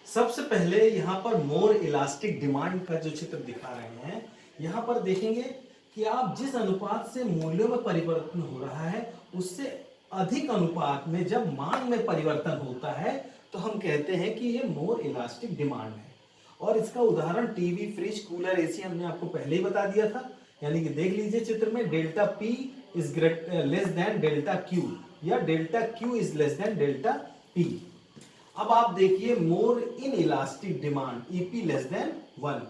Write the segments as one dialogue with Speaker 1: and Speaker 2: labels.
Speaker 1: सबसे पहले यहाँ पर मोर इलास्टिक डिमांड का जो चित्र दिखा रहे हैं, यहाँ पर देखेंगे कि आप जिस अनुपात से मूल्यों में परिवर्तन हो रहा है उससे अधिक अनुपात में जब मांग में परिवर्तन होता है तो हम कहते हैं कि ये मोर इलास्टिक डिमांड है। और इसका उदाहरण टीवी, फ्रिज, कूलर, एसी हमने आपको पहले ही बता दिया था। यानी कि देख लीजिए चित्र में delta P is less than delta Q या delta Q is less than delta P. अब आप देखिए more inelastic demand E P less than 1,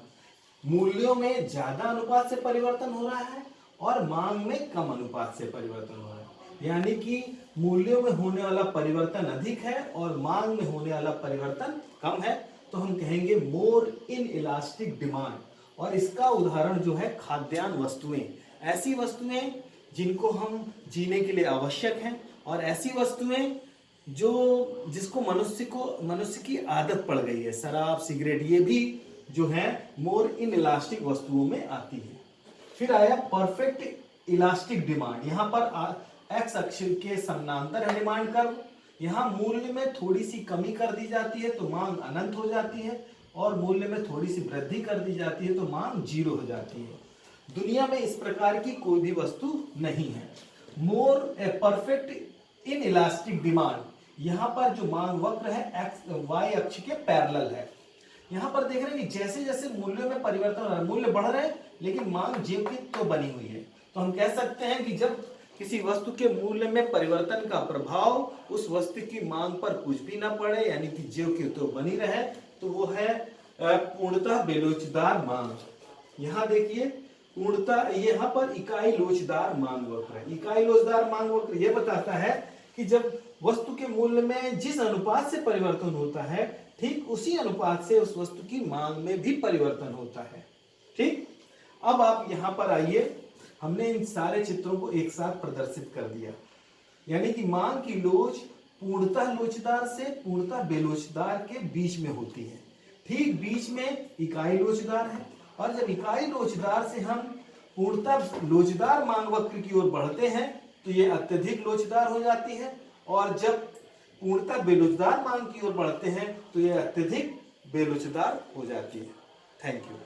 Speaker 1: मूल्यों में ज्यादा अनुपात से परिवर्तन हो रहा है और मांग में कम अनुपात से परिवर्तन हो रहा है। यानी कि मूल्यों में होने वाला परिवर्तन अधिक है और मांग में होने वाला परिवर्तन कम है, तो हम कहेंगे मोर इन इलास्टिक डिमांड। और इसका उदाहरण जो है खाद्यान्न वस्तुएं, ऐसी वस्तुएं जिनको हम जीने के लिए आवश्यक हैं और ऐसी वस्तुएं जिसको मनुष्य की आदत पड़ गई है, शराब, सिगरेट, ये भी जो है मोर इन इलास्टिक वस्तुओं में आती है। फिर आया परफेक्ट इलास्टिक डिमांड। यहाँ पर एक्स अक्ष के समानांतर है डिमांड कर्व। यहाँ मूल्य में थोड़ी सी कमी कर दी जाती है तो मांग अनंत हो जाती है और मूल्य में थोड़ी सी वृद्धि कर दी जाती है तो मांग 0 हो जाती है। दुनिया में इस प्रकार की कोई भी वस्तु नहीं है। More a perfect inelastic demand, यहाँ पर जो मांग वक्र है एक्स वाई अक्ष के पैरेलल है। यहाँ पर देख रहे हैं कि जैसे जैसे मूल्यों में परिवर्तन हो रहा है, मूल्य बढ़ रहे हैं लेकिन मांग ज्यों की तो बनी हुई है। तो हम कह सकते हैं कि जब किसी वस्तु के मूल्य में परिवर्तन का प्रभाव उस वस्तु की मांग पर कुछ भी ना पड़े, यानी कि ज्यों की तो बनी रहे, तो वो है पूर्णतः बेलोचदार मांग। यहाँ देखिए पूर्णतः, यहाँ पर इकाई लोचदार मांग वक्र है। इकाई लोचदार मांग वक्र यह बताता है कि जब वस्तु के मूल्य में जिस अनुपात से परिवर्तन होता है ठीक उसी अनुपात से उस वस्तु की मांग में भी परिवर्तन होता है। ठीक, अब आप यहां पर आइए, हमने इन सारे चित्रों को एक साथ प्रदर्शित कर दिया। यानी कि मांग की लोच पूर्णतः लोचदार से पूर्णतः बेलोचदार के बीच में होती है। ठीक बीच में इकाई लोचदार है और जब इकाई लोचदार से हम पूर्णतः लोचदार मांग वक्र की ओर बढ़ते हैं तो ये अत्यधिक लोचदार हो जाती है और जब पूर्णतः बेलोचदार मांग की ओर बढ़ते हैं तो ये अत्यधिक बेलोचदार हो जाती है। Thank you.